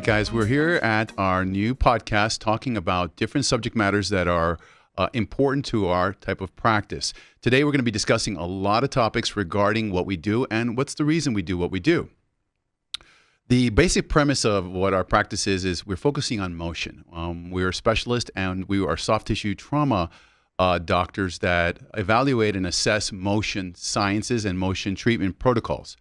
guys. We're here at our new podcast talking about different subject matters that are important to our type of practice. Today, we're going to be discussing a lot of topics regarding what we do and what's the reason we do what we do. The basic premise of what our practice is we're focusing on motion. We're a specialist and we are soft tissue trauma doctors that evaluate and assess motion sciences and motion treatment protocols.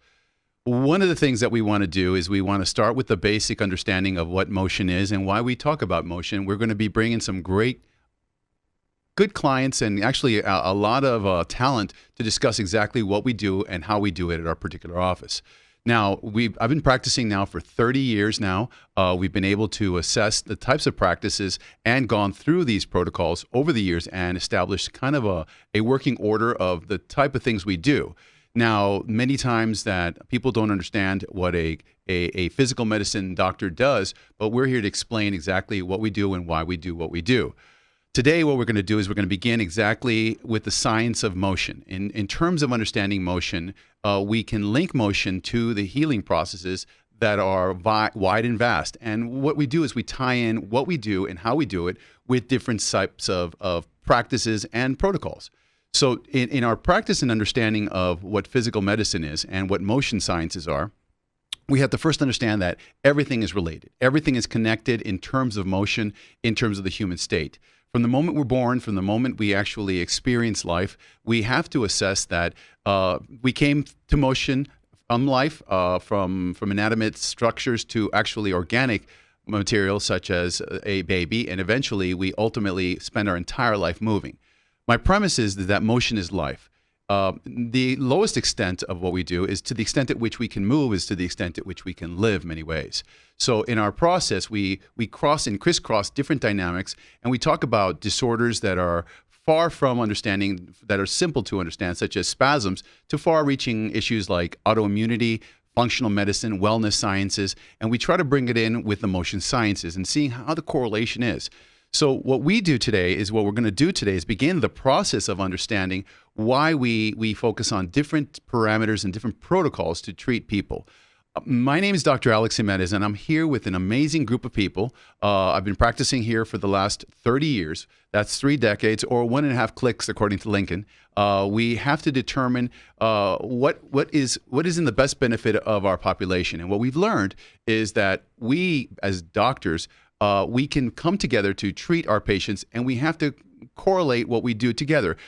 One of the things that we want to do is we want to start with the basic understanding of what motion is and why we talk about motion. We're going to be bringing some good clients and actually a lot of talent to discuss exactly what we do and how we do it at our particular office. Now, I've been practicing now for 30 years now. We've been able to assess the types of practices and gone through these protocols over the years and established kind of a working order of the type of things we do. Now, many times that people don't understand what a physical medicine doctor does, but we're here to explain exactly what we do and why we do what we do. Today, what we're going to do is we're going to begin exactly with the science of motion. In terms of understanding motion, we can link motion to the healing processes that are wide and vast. And what we do is we tie in what we do and how we do it with different types of practices and protocols. So in our practice and understanding of what physical medicine is and what motion sciences are, we have to first understand that everything is related. Everything is connected in terms of motion, in terms of the human state. From the moment we're born, from the moment we actually experience life, we have to assess that we came to motion from life, from inanimate structures to actually organic material such as a baby, and eventually we ultimately spend our entire life moving. My premise is that motion is life. The lowest extent of what we do is to the extent at which we can move is to the extent at which we can live many ways. So in our process, we cross and crisscross different dynamics, and we talk about disorders that are far from understanding, that are simple to understand, such as spasms, to far-reaching issues like autoimmunity, functional medicine, wellness sciences, and we try to bring it in with the motion sciences and seeing how the correlation is. So what we do today is what we're going to do today is begin the process of understanding why we focus on different parameters and different protocols to treat people. My name is Dr. Alex Jimenez, and I'm here with an amazing group of people. I've been practicing here for the last 30 years. That's 3 decades, or 1.5 clicks, according to Lincoln. We have to determine what is in the best benefit of our population. And what we've learned is that we, as doctors, we can come together to treat our patients, and we have to correlate what we do together.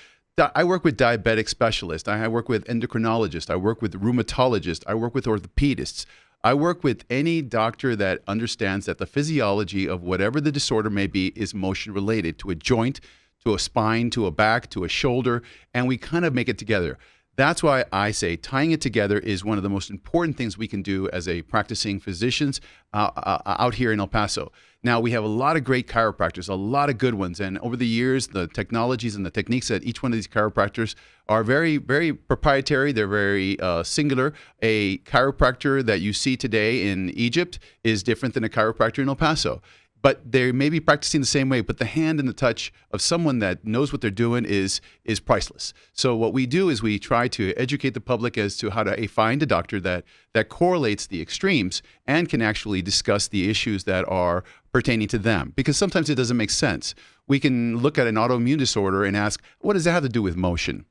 I work with diabetic specialists. I work with endocrinologists. I work with rheumatologists. I work with orthopedists. I work with any doctor that understands that the physiology of whatever the disorder may be is motion related to a joint, to a spine, to a back, to a shoulder, and we kind of make it together. That's why I say tying it together is one of the most important things we can do as a practicing physicians out here in El Paso. Now, we have a lot of great chiropractors, a lot of good ones. And over the years, the technologies and the techniques that each one of these chiropractors are very, very proprietary. They're very singular. A chiropractor that you see today in Egypt is different than a chiropractor in El Paso. But they may be practicing the same way, but the hand and the touch of someone that knows what they're doing is priceless. So what we do is we try to educate the public as to how to find a doctor that correlates the extremes and can actually discuss the issues that are pertaining to them. Because sometimes it doesn't make sense. We can look at an autoimmune disorder and ask, what does that have to do with motion?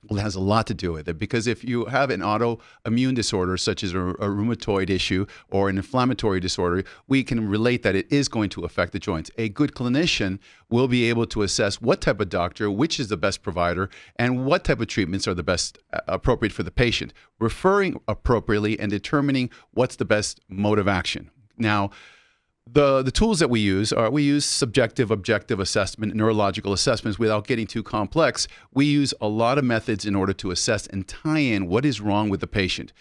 Well, it has a lot to do with it, because if you have an autoimmune disorder such as a rheumatoid issue or an inflammatory disorder, we can relate that it is going to affect the joints. A good clinician will be able to assess what type of doctor, which is the best provider, and what type of treatments are the best appropriate for the patient, referring appropriately and determining what's the best mode of action. Now, the tools that we use subjective, objective assessment, neurological assessments. Without getting too complex, we use a lot of methods in order to assess and tie in what is wrong with the patient.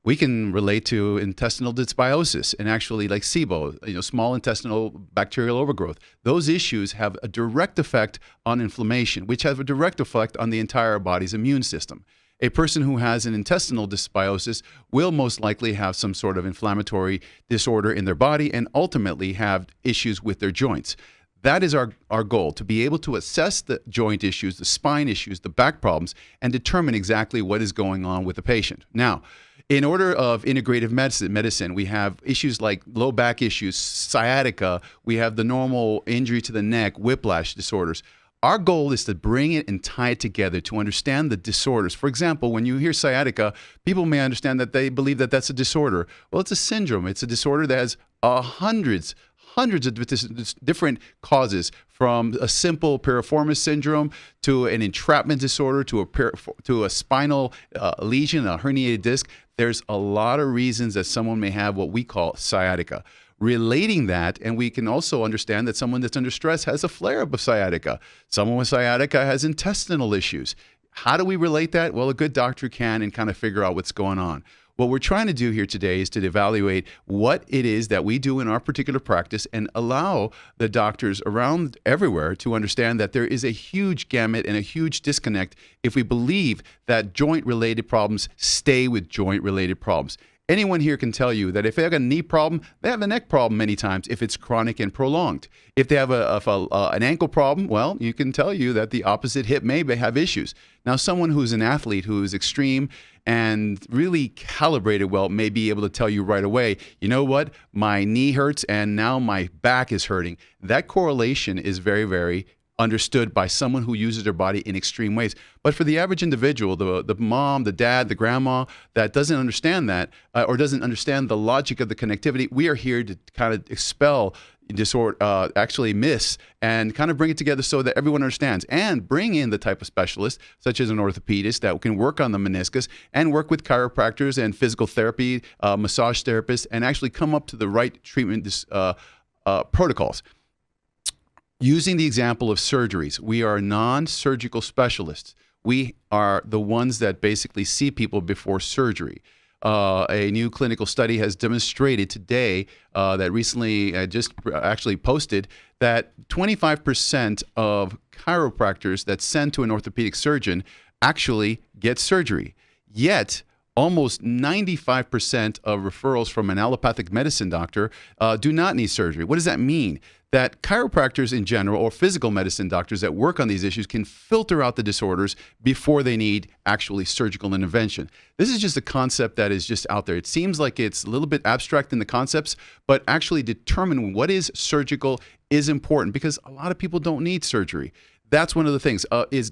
We can relate to intestinal dysbiosis and actually like SIBO, small intestinal bacterial overgrowth. Those issues have a direct effect on inflammation, which has a direct effect on the entire body's immune system. A person who has an intestinal dysbiosis will most likely have some sort of inflammatory disorder in their body and ultimately have issues with their joints. That is our goal, to be able to assess the joint issues, the spine issues, the back problems, and determine exactly what is going on with the patient. Now, In order of integrative medicine, we have issues like low back issues, sciatica. We have the normal injury to the neck, whiplash disorders. Our goal is to bring it and tie it together to understand the disorders. For example, when you hear sciatica, people may understand that they believe that that's a disorder. Well, it's a syndrome. It's a disorder that has hundreds of different causes, from a simple piriformis syndrome to an entrapment disorder to a spinal lesion, a herniated disc. There's a lot of reasons that someone may have what we call sciatica. Relating that, and we can also understand that someone that's under stress has a flare-up of sciatica. Someone with sciatica has intestinal issues. How do we relate that? Well, a good doctor can and kind of figure out what's going on. What we're trying to do here today is to evaluate what it is that we do in our particular practice and allow the doctors around everywhere to understand that there is a huge gamut and a huge disconnect if we believe that joint-related problems stay with joint-related problems. Anyone here can tell you that if they have a knee problem, they have a neck problem many times if it's chronic and prolonged. If they have an ankle problem, well, you can tell you that the opposite hip may have issues. Now, someone who's an athlete who is extreme and really calibrated well may be able to tell you right away, you know what, my knee hurts and now my back is hurting. That correlation is very, very understood by someone who uses their body in extreme ways. But for the average individual, the mom, the dad, the grandma that doesn't understand that or doesn't understand the logic of the connectivity, we are here to kind of expel disorder, actually myths, and kind of bring it together so that everyone understands, and bring in the type of specialist, such as an orthopedist, that can work on the meniscus and work with chiropractors and physical therapy, massage therapists, and actually come up to the right treatment protocols. Using the example of surgeries, we are non-surgical specialists. We are the ones that basically see people before surgery. A new clinical study has demonstrated today that recently just actually posted that 25% of chiropractors that send to an orthopedic surgeon actually get surgery. Yet, almost 95% of referrals from an allopathic medicine doctor do not need surgery. What does that mean? That chiropractors in general, or physical medicine doctors that work on these issues, can filter out the disorders before they need actually surgical intervention. This is just a concept that is just out there. It seems like it's a little bit abstract in the concepts, but actually determining what is surgical is important, because a lot of people don't need surgery. That's one of the things.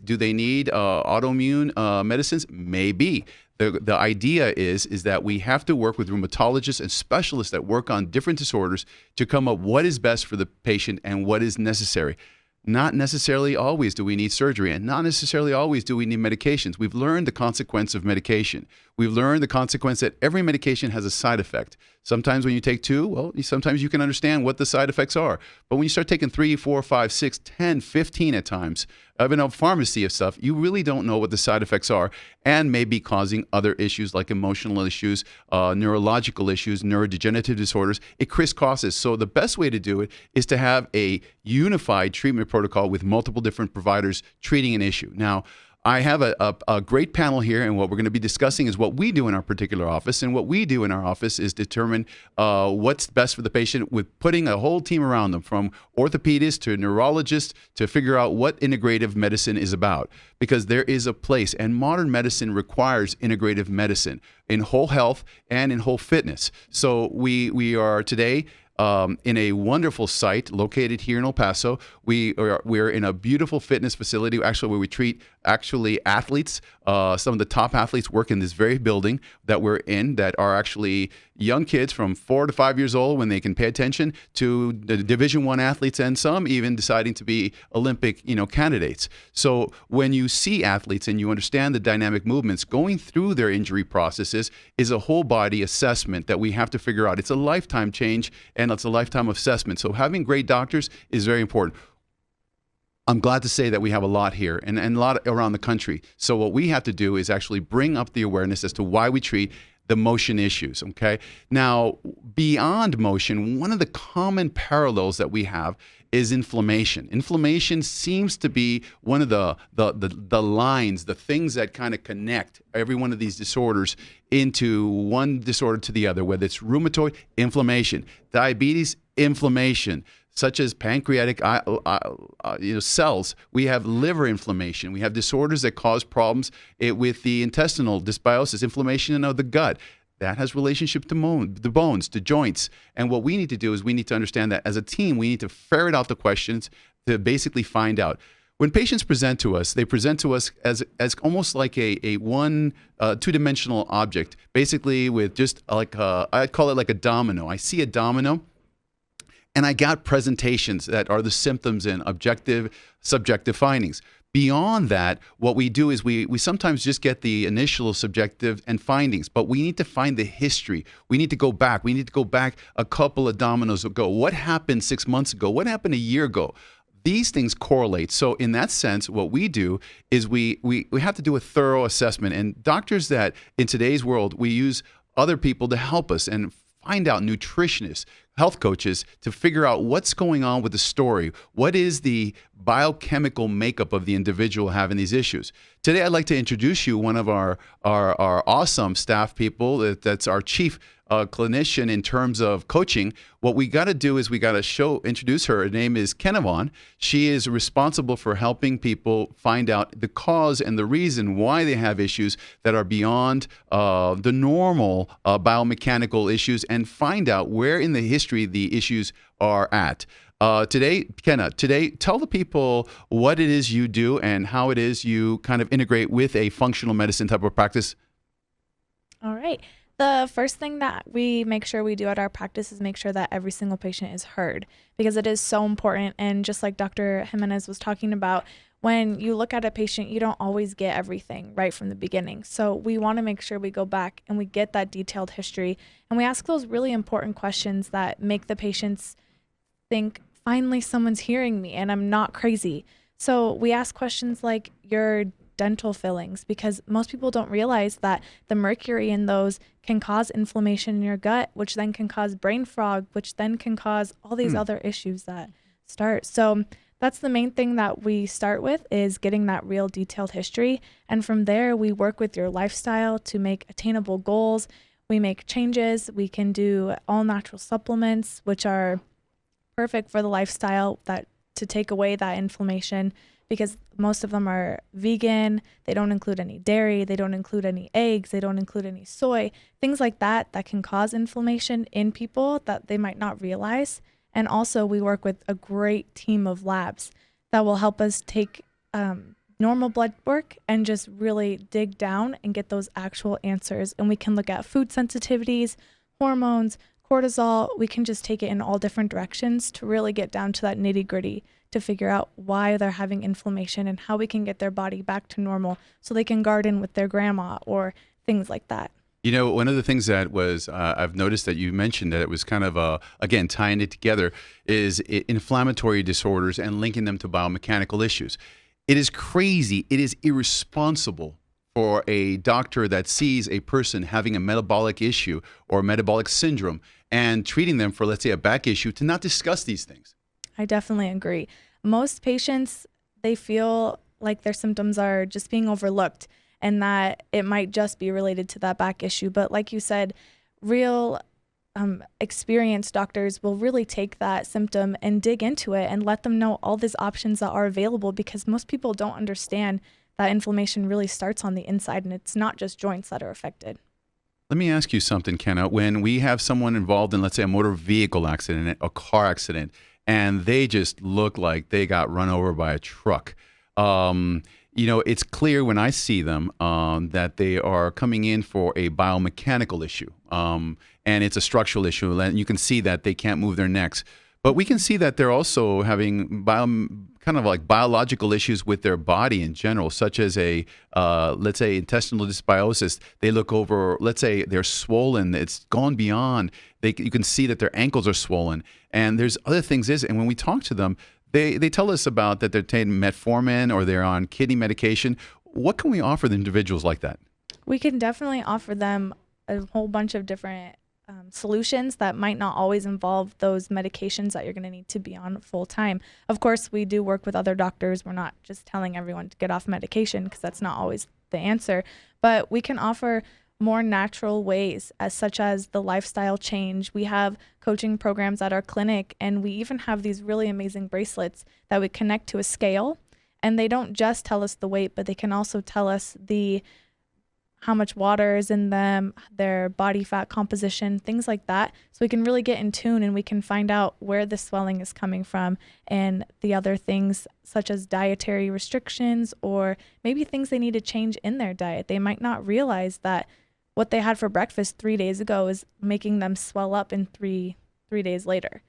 Do they need autoimmune medicines? Maybe. The idea is that we have to work with rheumatologists and specialists that work on different disorders to come up what is best for the patient and what is necessary. Not necessarily always do we need surgery, and not necessarily always do we need medications. We've learned the consequence of medication. We've learned the consequence that every medication has a side effect. Sometimes when you take two, well, sometimes you can understand what the side effects are. But when you start taking 3, 4, 5, 6, 10, 15 at times, even a pharmacy of stuff, you really don't know what the side effects are, and may be causing other issues like emotional issues, neurological issues, neurodegenerative disorders. It crisscrosses. So the best way to do it is to have a unified treatment protocol with multiple different providers treating an issue. Now, I have a great panel here, and what we're going to be discussing is what we do in our particular office. And what we do in our office is determine what's best for the patient, with putting a whole team around them, from orthopedists to neurologists, to figure out what integrative medicine is about. Because there is a place, and modern medicine requires integrative medicine in whole health and in whole fitness. So we are today in a wonderful site located here in El Paso. We're in a beautiful fitness facility, actually, where we treat athletes. Some of the top athletes work in this very building that we're in, that are actually young kids from 4 to 5 years old when they can pay attention, to the Division I athletes, and some even deciding to be Olympic, candidates. So when you see athletes and you understand the dynamic movements going through their injury processes, is a whole body assessment that we have to figure out. It's a lifetime change, and it's a lifetime assessment. So having great doctors is very important. I'm glad to say that we have a lot here and a lot around the country. So what we have to do is actually bring up the awareness as to why we treat the motion issues, okay? Now, beyond motion, one of the common parallels that we have is inflammation. Inflammation seems to be one of the lines, the things that kind of connect every one of these disorders into one disorder to the other, whether it's rheumatoid, inflammation, diabetes, inflammation, such as pancreatic cells. We have liver inflammation. We have disorders that cause problems with the intestinal dysbiosis, inflammation of the gut. That has relationship to the bones, to joints. And what we need to do is we need to understand that as a team, we need to ferret out the questions to basically find out. When patients present to us, they present to us as almost like a one two-dimensional object, basically with just like I'd call it like a domino. I see a domino, and I got presentations that are the symptoms and objective, subjective findings. Beyond that, what we do is we sometimes just get the initial subjective and findings, but we need to find the history. We need to go back. We need to go back a couple of dominoes ago. What happened 6 months ago? What happened a year ago? These things correlate. So in that sense, what we do is we have to do a thorough assessment. And doctors that in today's world, we use other people to help us and find out, nutritionists, health coaches, to figure out what's going on with the story. What is the biochemical makeup of the individual having these issues? Today, I'd like to introduce you one of our awesome staff people. That's our chief clinician in terms of coaching. What we got to do is we got to introduce her. Her name is Kenna Vaughn. She is responsible for helping people find out the cause and the reason why they have issues that are beyond the normal biomechanical issues, and find out where in the history the issues are at. Today, Kenna, tell the people what it is you do and how it is you kind of integrate with a functional medicine type of practice. All right. The first thing that we make sure we do at our practice is make sure that every single patient is heard, because it is so important. And just like Dr. Jimenez was talking about, when you look at a patient, you don't always get everything right from the beginning. So we want to make sure we go back and we get that detailed history, and we ask those really important questions that make the patients think, finally someone's hearing me and I'm not crazy. So we ask questions like your dental fillings, because most people don't realize that the mercury in those can cause inflammation in your gut, which then can cause brain fog, which then can cause all these other issues that start. So that's the main thing that we start with, is getting that real detailed history. And from there, we work with your lifestyle to make attainable goals. We make changes. We can do all natural supplements, which are perfect for the lifestyle, that to take away that inflammation, because most of them are vegan. They don't include any dairy. They don't include any eggs. They don't include any soy, things like that can cause inflammation in people that they might not realize. And also we work with a great team of labs that will help us take normal blood work and just really dig down and get those actual answers. And we can look at food sensitivities, hormones, cortisol. We can just take it in all different directions to really get down to that nitty gritty, to figure out why they're having inflammation and how we can get their body back to normal so they can garden with their grandma or things like that. You know, one of the things that was, I've noticed that you mentioned that it was kind of, again, tying it together, is inflammatory disorders and linking them to biomechanical issues. It is crazy. It is irresponsible for a doctor that sees a person having a metabolic issue or metabolic syndrome and treating them for, let's say, a back issue, to not discuss these things. I definitely agree. Most patients, they feel like their symptoms are just being overlooked and that it might just be related to that back issue. But like you said, real experienced doctors will really take that symptom and dig into it and let them know all these options that are available, because most people don't understand that inflammation really starts on the inside and it's not just joints that are affected. Let me ask you something, Kenna. When we have someone involved in, let's say, a motor vehicle accident, a car accident, and they just look like they got run over by a truck, you know, it's clear when I see them that they are coming in for a biomechanical issue, and it's a structural issue, and you can see that they can't move their necks. But we can see that they're also having kind of like biological issues with their body in general, such as let's say, intestinal dysbiosis. They look over, let's say they're swollen. It's gone beyond. You can see that their ankles are swollen. And there's other things. And when we talk to them, they tell us about that they're taking metformin or they're on kidney medication. What can we offer the individuals like that? We can definitely offer them a whole bunch of different solutions that might not always involve those medications that you're going to need to be on full time. Of course, we do work with other doctors. We're not just telling everyone to get off medication, because that's not always the answer. But we can offer more natural ways, such as the lifestyle change. We have coaching programs at our clinic, and we even have these really amazing bracelets that we connect to a scale. And they don't just tell us the weight, but they can also tell us how much water is in them, their body fat composition, things like that. So we can really get in tune and we can find out where the swelling is coming from and the other things such as dietary restrictions or maybe things they need to change in their diet. They might not realize that what they had for breakfast 3 days ago is making them swell up in three days later.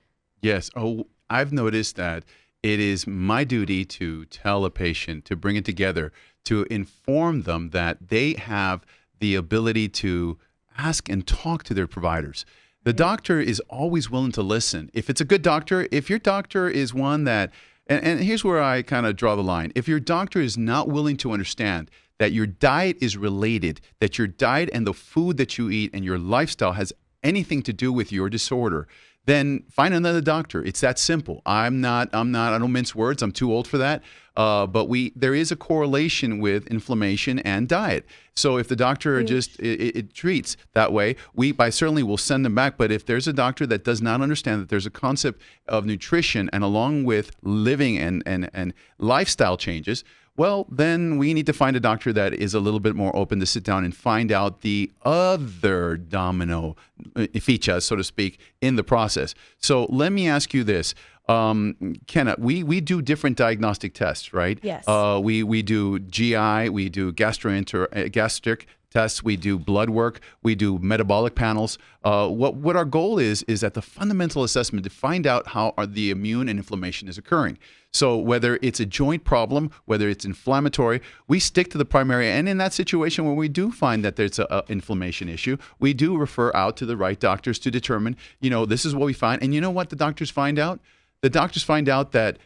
Yes. Oh, I've noticed that it is my duty to tell a patient, to bring it together, to inform them that they have the ability to ask and talk to their providers. The doctor is always willing to listen. If it's a good doctor, if your doctor is one that, and here's where I kind of draw the line. If your doctor is not willing to understand that your diet is related, that your diet and the food that you eat and your lifestyle has anything to do with your disorder, then find another doctor. It's that simple. I don't mince words. I'm too old for that. But there is a correlation with inflammation and diet. So if the doctor just it treats that way, I certainly will send them back. But if there's a doctor that does not understand that there's a concept of nutrition and along with living and lifestyle changes, well, then we need to find a doctor that is a little bit more open to sit down and find out the other domino ficha, so to speak, in the process. So let me ask you this. Kenna, we do different diagnostic tests, right? Yes. We do GI, we do gastric tests, we do blood work, we do metabolic panels. What our goal is at the fundamental assessment to find out how the immune and inflammation is occurring. So whether it's a joint problem, whether it's inflammatory, we stick to the primary. And in that situation where we do find that there's an inflammation issue, we do refer out to the right doctors to determine, this is what we find. And you know what the doctors find out? The doctors find out that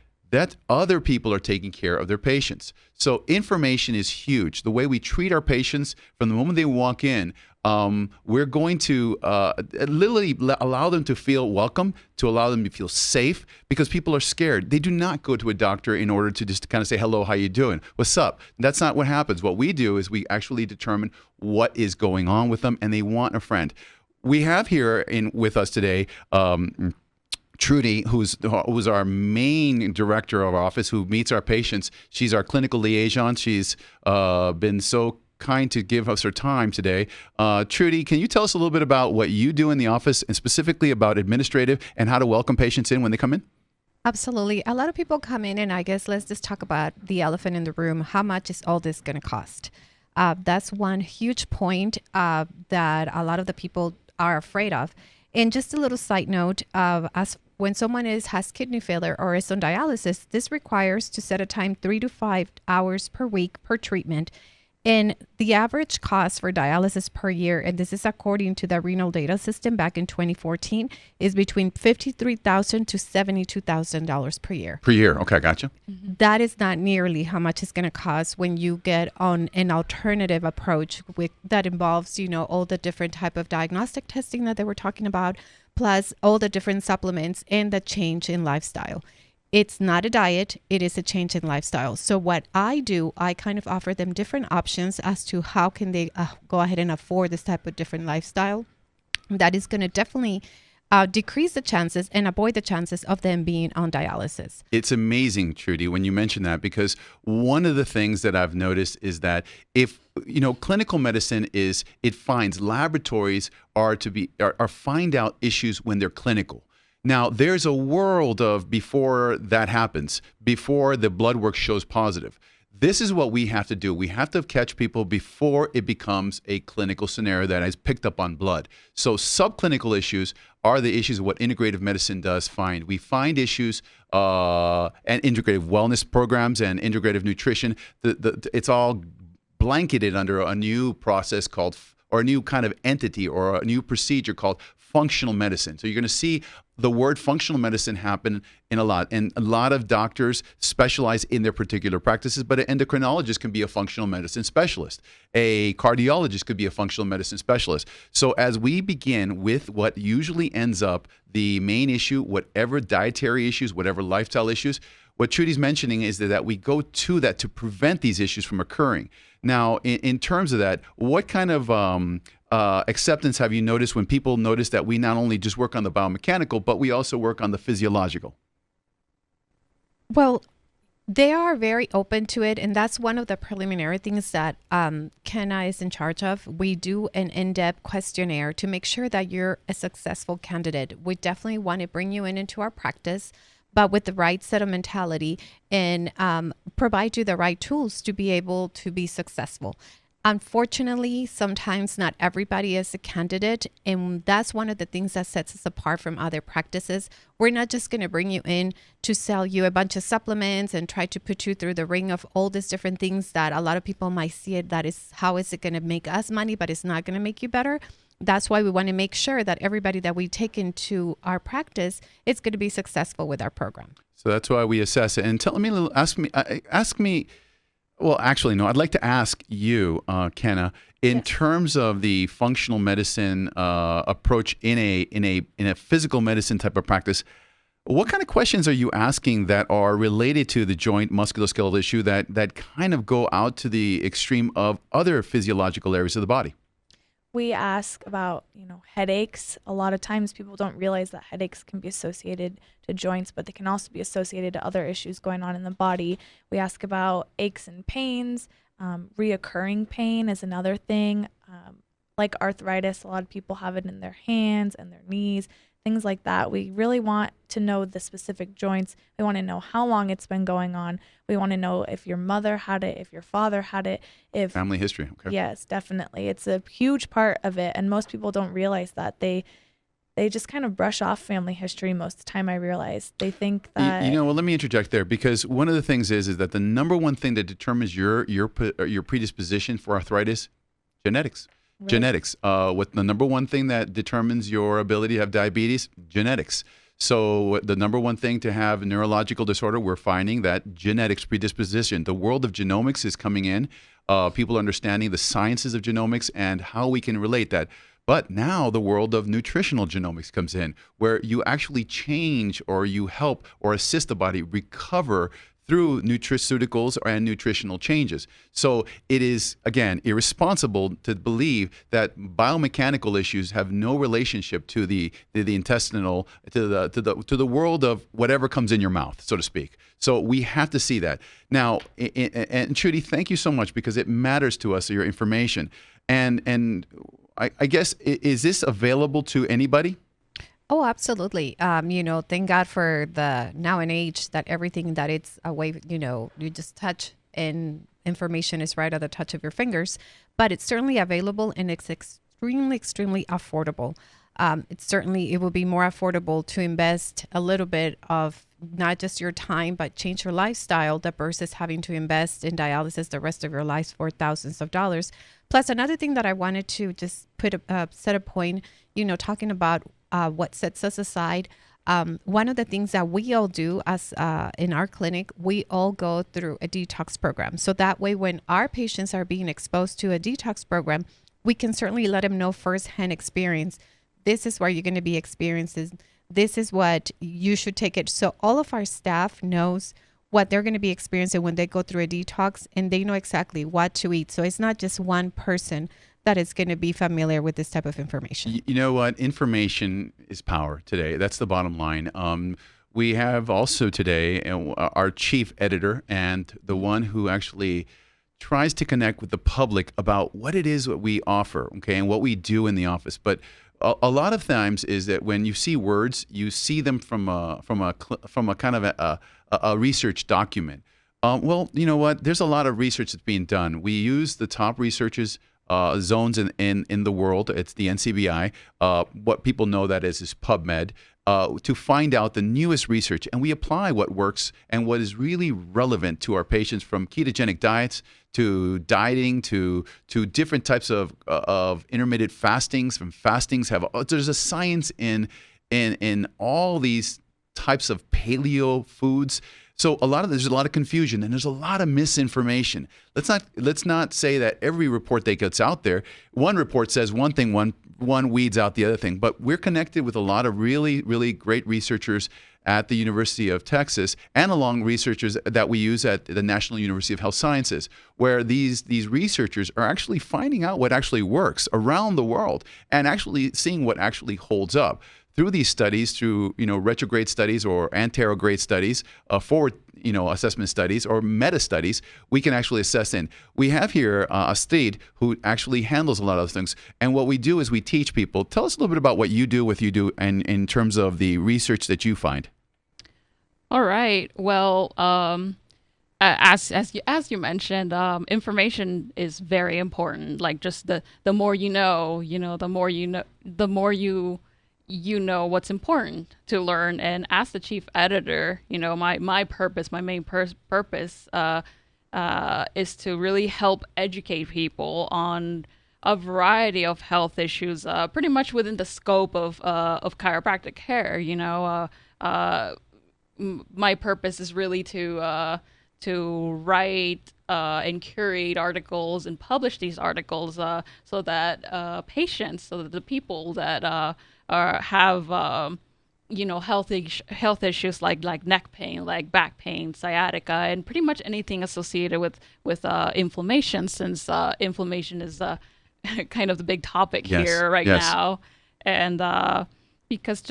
other people are taking care of their patients. So information is huge. The way we treat our patients from the moment they walk in, we're going to literally allow them to feel welcome, to allow them to feel safe, because people are scared. They do not go to a doctor in order to just kind of say, hello, how you doing? What's up? That's not what happens. What we do is we actually determine what is going on with them, and they want a friend. We have here with us today Truide, who's our main director of our office, who meets our patients. She's our clinical liaison. She's been so kind to give us her time today. Truide, can you tell us a little bit about what you do in the office and specifically about administrative and how to welcome patients in when they come in? Absolutely. A lot of people come in, and I guess let's just talk about the elephant in the room. How much is all this going to cost? That's one huge point that a lot of the people are afraid of. And just a little side note, as when someone has kidney failure or is on dialysis, this requires to set a time 3 to 5 hours per week per treatment. And the average cost for dialysis per year, and this is according to the renal data system back in 2014, is between $53,000 to $72,000 per year. Per year. Okay, gotcha. Mm-hmm. That is not nearly how much it's going to cost when you get on an alternative approach that involves, all the different type of diagnostic testing that they were talking about, plus all the different supplements and the change in lifestyle. It's not a diet, it is a change in lifestyle. So what I do, I kind of offer them different options as to how can they go ahead and afford this type of different lifestyle. That is going to definitely decrease the chances and avoid the chances of them being on dialysis. It's amazing, Truide, when you mention that, because one of the things that I've noticed is that if clinical medicine it finds laboratories are find out issues when they're clinical. Now, there's a world of before that happens, before the blood work shows positive. This is what we have to do. We have to catch people before it becomes a clinical scenario that is picked up on blood. So subclinical issues are the issues of what integrative medicine does find. We find issues and integrative wellness programs and integrative nutrition. It's all blanketed under a new process or a new kind of entity or a new procedure called functional medicine. So you're going to see the word functional medicine happen in a lot. And a lot of doctors specialize in their particular practices, but an endocrinologist can be a functional medicine specialist. A cardiologist could be a functional medicine specialist. So as we begin with what usually ends up the main issue, whatever dietary issues, whatever lifestyle issues, what Truide's mentioning is that we go to that to prevent these issues from occurring. Now, in terms of that, what kind of acceptance have you noticed when people notice that we not only just work on the biomechanical, but we also work on the physiological? Well, They are very open to it, and that's one of the preliminary things that Kenna is in charge of. We do an in-depth questionnaire to make sure that you're a successful candidate. We definitely want to bring you into our practice, but with the right set of mentality, and provide you the right tools to be able to be successful. Unfortunately, sometimes not everybody is a candidate, and that's one of the things that sets us apart from other practices. We're not just going to bring you in to sell you a bunch of supplements and try to put you through the ring of all these different things that a lot of people might see it. That is, how is it going to make us money, but it's not going to make you better. That's why we want to make sure that everybody that we take into our practice is going to be successful with our program. So that's why we assess it. And ask me. Well, actually, no. I'd like to ask you, Kenna, in terms of the functional medicine approach in a physical medicine type of practice, what kind of questions are you asking that are related to the joint musculoskeletal issue that kind of go out to the extreme of other physiological areas of the body? We ask about, headaches. A lot of times people don't realize that headaches can be associated to joints, but they can also be associated to other issues going on in the body. We ask about aches and pains. Reoccurring pain is another thing. Like arthritis, a lot of people have it in their hands and their knees, things like that. We really want to know the specific joints. We want to know how long it's been going on. We want to know if your mother had it, if your father had it, if family history. Okay. Yes, definitely. It's a huge part of it, and most people don't realize that. They just kind of brush off family history most of the time, I realize. They think that... Well, let me interject there, because one of the things is that the number one thing that determines your predisposition for arthritis, genetics. Really? Genetics. What the number one thing that determines your ability to have diabetes? Genetics. So the number one thing to have neurological disorder, we're finding that genetics predisposition. The world of genomics is coming in. People understanding the sciences of genomics and how we can relate that. But now the world of nutritional genomics comes in, where you actually change or you help or assist the body recover through nutraceuticals and nutritional changes. So it is, again, irresponsible to believe that biomechanical issues have no relationship to the intestinal, to the world of whatever comes in your mouth, so to speak. So we have to see that. Now, and Truide, thank you so much, because it matters to us, your information. And I guess, is this available to anybody? Oh, absolutely. Thank God for the now and age that everything that it's a way, you just touch and information is right at the touch of your fingers. But it's certainly available, and it's extremely, extremely affordable. It will be more affordable to invest a little bit of not just your time, but change your lifestyle, versus having to invest in dialysis the rest of your life for thousands of dollars. Plus, another thing that I wanted to just set a point, talking about what sets us aside. One of the things that we all do as in our clinic, we all go through a detox program. So that way, when our patients are being exposed to a detox program, we can certainly let them know firsthand experience. This is where you're going to be experiencing. This is what you should take it. So all of our staff knows what they're going to be experiencing when they go through a detox, and they know exactly what to eat. So it's not just one person that is going to be familiar with this type of information. You know what? Information is power today. That's the bottom line. We have also today our chief editor, and the one who actually tries to connect with the public about what it is that we offer, okay, and what we do in the office. But a lot of times is that when you see words, you see them from a kind of a research document. Well, you know what? There's a lot of research that's being done. We use the top researchers zones in the world. It's the NCBI. What people know that is PubMed, to find out the newest research, and we apply what works and what is really relevant to our patients, from ketogenic diets to dieting to different types of intermittent fastings. From fastings, there's a science in all these types of paleo foods. So there's a lot of confusion, and there's a lot of misinformation. Let's not say that every report that gets out there, one report says one thing, one weeds out the other thing. But we're connected with a lot of really, really great researchers at the University of Texas, and along researchers that we use at the National University of Health Sciences, where these researchers are actually finding out what actually works around the world and actually seeing what actually holds up. through these studies, through retrograde studies or anterograde studies, forward assessment studies or meta studies, we can actually assess in. We have here Astrid, who actually handles a lot of those things. And what we do is we teach people. Tell us a little bit about what you do, and in terms of the research that you find. All right. Well, as you mentioned, information is very important. Like just the more you know, the more you know what's important to learn. And as the chief editor, my purpose, my main purpose, is to really help educate people on a variety of health issues, pretty much within the scope of chiropractic care. My purpose is really to write and curate articles and publish these articles so that patients, so that the people that have health issues like neck pain, like back pain, sciatica, and pretty much anything associated with inflammation, since inflammation is kind of the big topic here right now, and because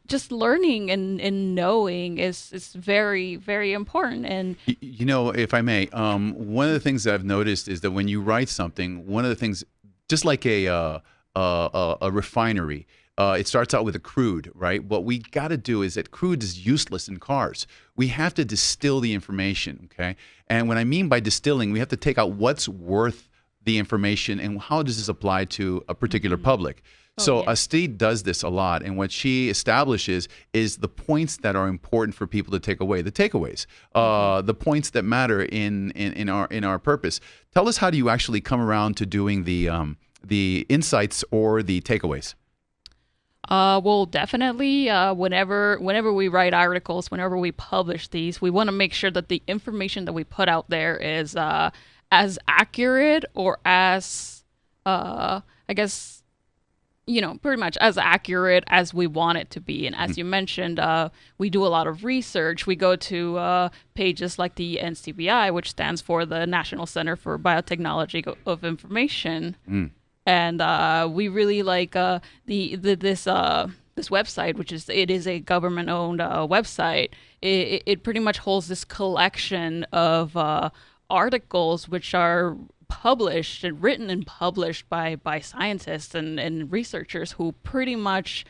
just learning and knowing is very, very important. And if I may, one of the things that I've noticed is that when you write something, one of the things, just like a refinery, it starts out with a crude, right? What we got to do is that crude is useless in cars. We have to distill the information, okay? And what I mean by distilling, we have to take out what's worth the information and how does this apply to a particular public. So Astrid does this a lot, and what she establishes is the points that are important for people to take away, the takeaways, the points that matter in our purpose. Tell us, how do you actually come around to doing the insights or the takeaways? Well, definitely. Whenever we write articles, whenever we publish these, we want to make sure that the information that we put out there is as accurate or as pretty much as accurate as we want it to be. And as you mentioned, we do a lot of research. We go to pages like the NCBI, which stands for the National Center for Biotechnology of Information. And we really like this website, which is a government-owned website. It pretty much holds this collection of articles which are published and written and published by scientists and researchers who pretty much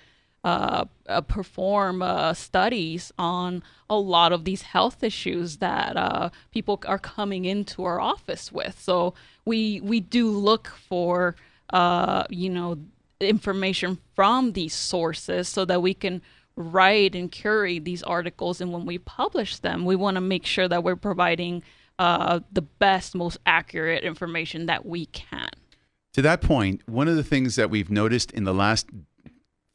perform studies on a lot of these health issues that people are coming into our office with. So we do look for information from these sources so that we can write and curate these articles. And when we publish them, we want to make sure that we're providing the best, most accurate information that we can. To that point, one of the things that we've noticed in the last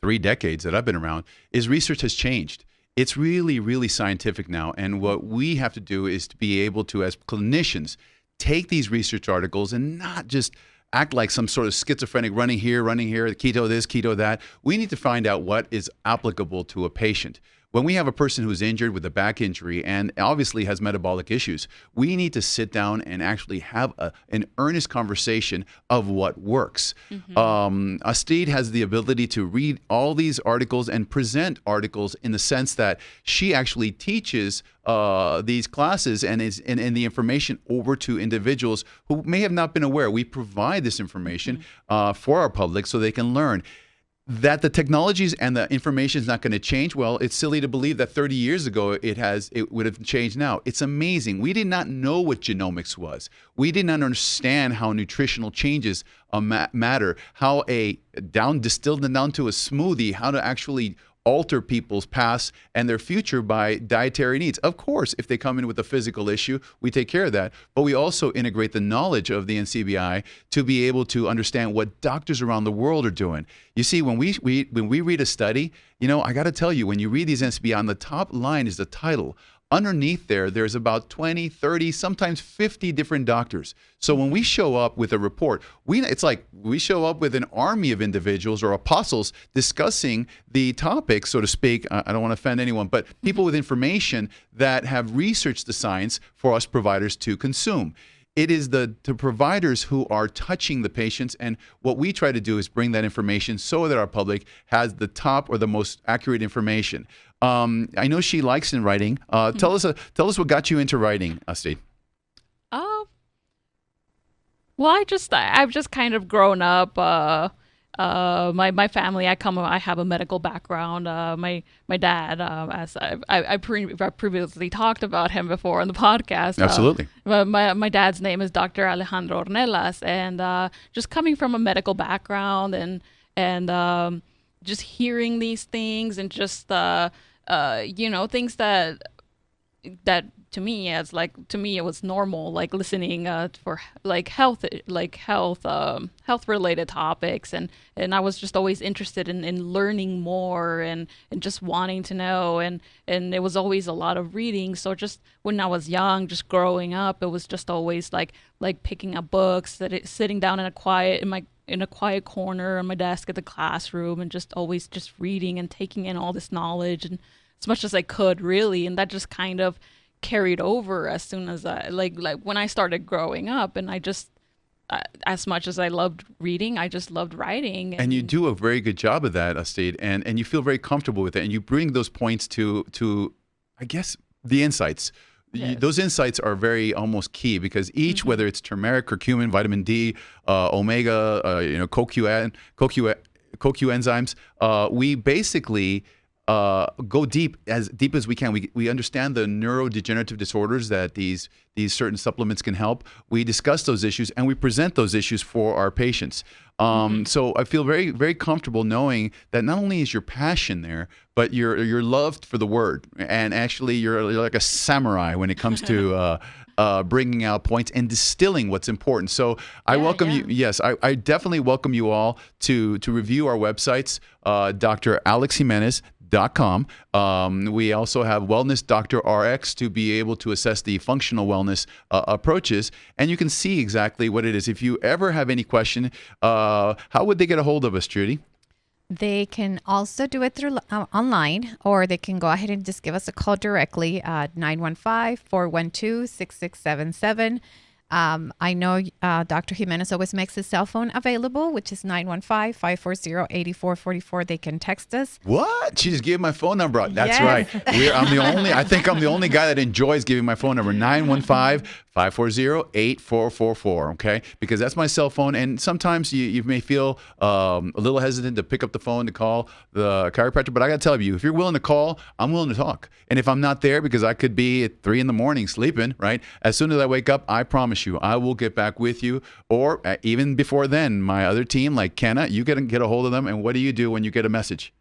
3 decades that I've been around is research has changed. It's really, really scientific now. And what we have to do is to be able to, as clinicians, take these research articles and not just act like some sort of schizophrenic running here, keto this, keto that. We need to find out what is applicable to a patient. When we have a person who's injured with a back injury and obviously has metabolic issues, we need to sit down and actually have an earnest conversation of what works. Astrid has the ability to read all these articles and present articles in the sense that she actually teaches these classes and the information over to individuals who may have not been aware. We provide this information for our public so they can learn. That the technologies and the information is not going to change. Well, it's silly to believe that 30 years ago it would have changed now. It's amazing. We did not know what genomics was. We did not understand how nutritional changes matter, how distilled and down to a smoothie, how to actually alter people's past and their future by dietary needs. Of course, if they come in with a physical issue, we take care of that. But we also integrate the knowledge of the NCBI to be able to understand what doctors around the world are doing. You see, when we read a study, I got to tell you, when you read these NCBI, on the top line is the title. Underneath there's about 20, 30, sometimes 50 different doctors. So when we show up with a report, it's like we show up with an army of individuals or apostles discussing the topic, so to speak. I don't want to offend anyone, but people with information that have researched the science for us providers to consume. it is the providers who are touching the patients, and what we try to do is bring that information so that our public has the top or the most accurate information. I know she likes in writing. Tell us what got you into writing, Astrid. Well, I've just kind of grown up. My family, I have a medical background. My dad, as I previously talked about him before on the podcast. Absolutely. My dad's name is Dr. Astrid Ornelas, and just coming from a medical background and just hearing these things and just things that to me it was normal, like listening for health related topics, and I was just always interested in learning more and just wanting to know, and it was always a lot of reading. So just when I was young, just growing up, it was just always like picking up books, sitting down in a quiet corner on my desk at the classroom, and just always just reading and taking in all this knowledge and as much as I could, really. And that just kind of carried over as soon as I like when I started growing up, and I just as much as I loved reading, I just loved writing. And you do a very good job of that, Astrid, and you feel very comfortable with it, and you bring those points to I guess the insights. Yes. Those insights are very almost key, because each, whether it's turmeric, curcumin, vitamin D, omega, CoQ enzymes, we basically go deep as we can. We understand the neurodegenerative disorders that these certain supplements can help. We discuss those issues and we present those issues for our patients. So I feel very, very comfortable knowing that not only is your passion there, but your love for the word, and actually you're like a samurai when it comes to bringing out points and distilling what's important. So I welcome you. Yes, I definitely welcome you all to review our websites, dralexjimenez.com. We also have Wellness Dr. RX to be able to assess the functional wellness approaches, and you can see exactly what it is. If you ever have any question, how would they get a hold of us, Truide? They can also do it through online, or they can go ahead and just give us a call directly at 915-412-6677. I know Dr. Jimenez always makes his cell phone available, which is 915-540-8444. They can text us. What? She just gave my phone number out. That's Yes. right. I think I'm the only guy that enjoys giving my phone number, 915-540-8444, okay? Because that's my cell phone, and sometimes you may feel a little hesitant to pick up the phone to call the chiropractor, but I got to tell you, if you're willing to call, I'm willing to talk. And if I'm not there, because I could be at 3 a.m. sleeping, right? As soon as I wake up, I promise you, I will get back with you. Or even before then, my other team, like Kenna, you get a hold of them. And what do you do when you get a message?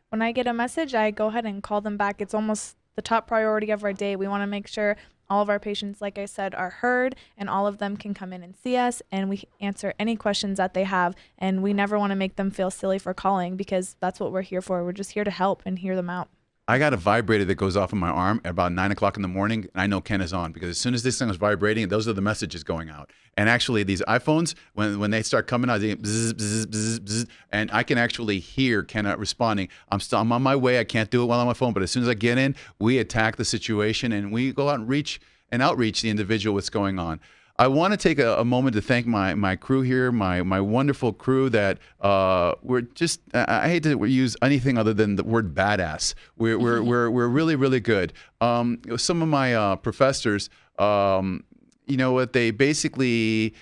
When I get a message, I go ahead and call them back. It's almost the top priority of our day. We want to make sure all of our patients, like I said, are heard, and all of them can come in and see us, and we answer any questions that they have. And we never want to make them feel silly for calling, because that's what we're here for. We're just here to help and hear them out. I got a vibrator that goes off in my arm at about 9 o'clock in the morning, and I know Ken is on, because as soon as this thing is vibrating, those are the messages going out. And actually, these iPhones, when they start coming out, they bzz, bzz, bzz, bzz, and I can actually hear Ken responding. I'm on my way. I can't do it while on my phone, but as soon as I get in, we attack the situation, and we go out and outreach the individual what's going on. I want to take a moment to thank my crew here, my wonderful crew that we're just, I hate to use anything other than the word badass. We're really, really good. Some of my professors, you know what, they basically,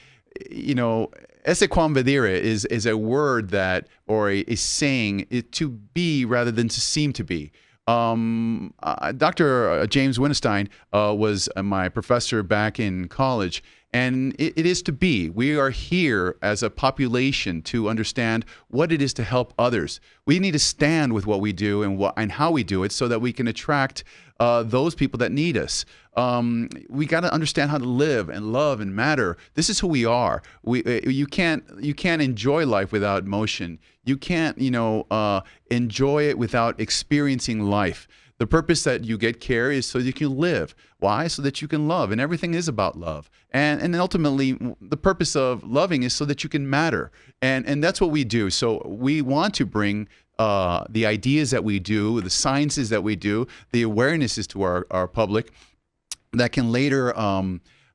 you know, esse quam vedere is a word that, or a saying, to be rather than to seem to be. Dr. James Winestein was my professor back in college, and it is to be. We are here as a population to understand what it is to help others. We need to stand with what we do and how we do it, so that we can attract those people that need us. We got to understand how to live and love and matter. This is who we are. You can't enjoy life without motion. You can't, enjoy it without experiencing life. The purpose that you get care is so you can live. Why? So that you can love, and everything is about love. And ultimately, the purpose of loving is so that you can matter. And that's what we do. So we want to bring the ideas that we do, the sciences that we do, the awarenesses to our public that can later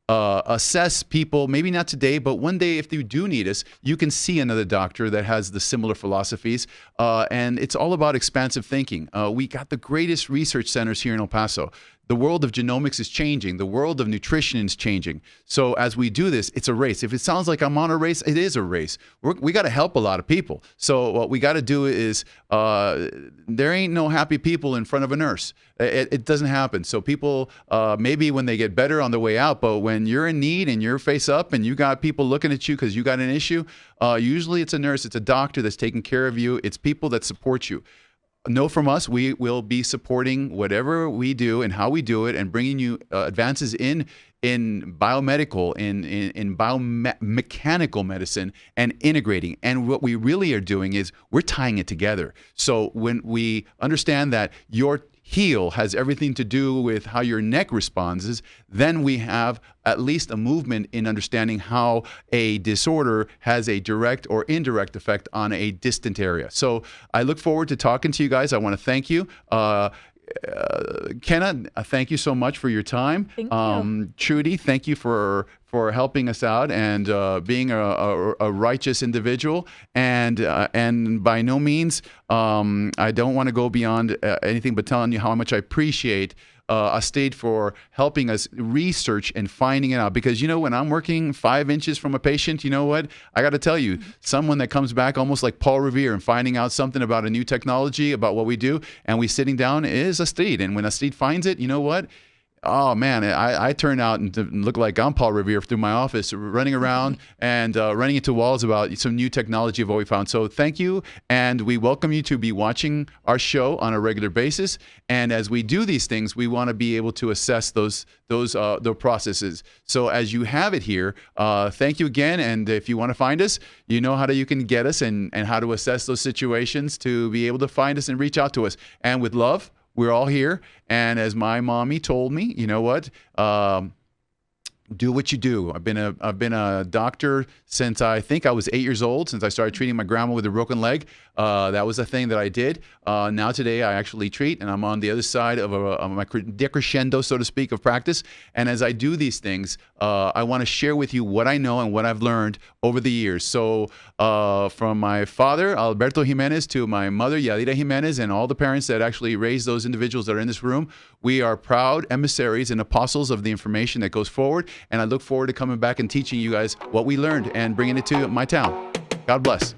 assess people, maybe not today, but one day if you do need us, you can see another doctor that has the similar philosophies. And it's all about expansive thinking. We got the greatest research centers here in El Paso. The world of genomics is changing. The world of nutrition is changing. So as we do this, it's a race. If it sounds like I'm on a race, it is a race. We got to help a lot of people. So what we got to do is there ain't no happy people in front of a nurse. It doesn't happen. So people maybe when they get better on the way out, but when you're in need and you're face up and you got people looking at you because you got an issue, usually it's a nurse, it's a doctor that's taking care of you. It's people that support you. Know from us, we will be supporting whatever we do and how we do it, and bringing you advances in biomedical, in biomechanical medicine, and integrating. And what we really are doing is we're tying it together. So when we understand that your heel has everything to do with how your neck responds, then we have at least a movement in understanding how a disorder has a direct or indirect effect on a distant area. So I look forward to talking to you guys. I want to thank you. Kenna, thank you so much for your time. Thank you. Truide, thank you for helping us out and being a righteous individual. And by no means, I don't want to go beyond anything but telling you how much I appreciate Astrid for helping us research and finding it out. Because, when I'm working 5 inches from a patient, you know what? I got to tell you, someone that comes back almost like Paul Revere and finding out something about a new technology, about what we do, and we sitting down is Astrid. And when Astrid finds it, you know what? Oh man, I turn out and look like I'm Paul Revere through my office, running around and running into walls about some new technology of what we found. So thank you, and we welcome you to be watching our show on a regular basis. And as we do these things, we want to be able to assess those processes. So as you have it here, thank you again. And if you want to find us, you know how you can get us and how to assess those situations to be able to find us and reach out to us. And with love, we're all here. And as my mommy told me, you know what? Do what you do. I've been a doctor since I think I was 8 years old, since I started treating my grandma with a broken leg. That was a thing that I did. Now today I actually treat, and I'm on the other side of my decrescendo, so to speak, of practice. And as I do these things, I want to share with you what I know and what I've learned over the years. So from my father, Alberto Jimenez, to my mother, Yadira Jimenez, and all the parents that actually raised those individuals that are in this room, we are proud emissaries and apostles of the information that goes forward. And I look forward to coming back and teaching you guys what we learned and bringing it to my town. God bless.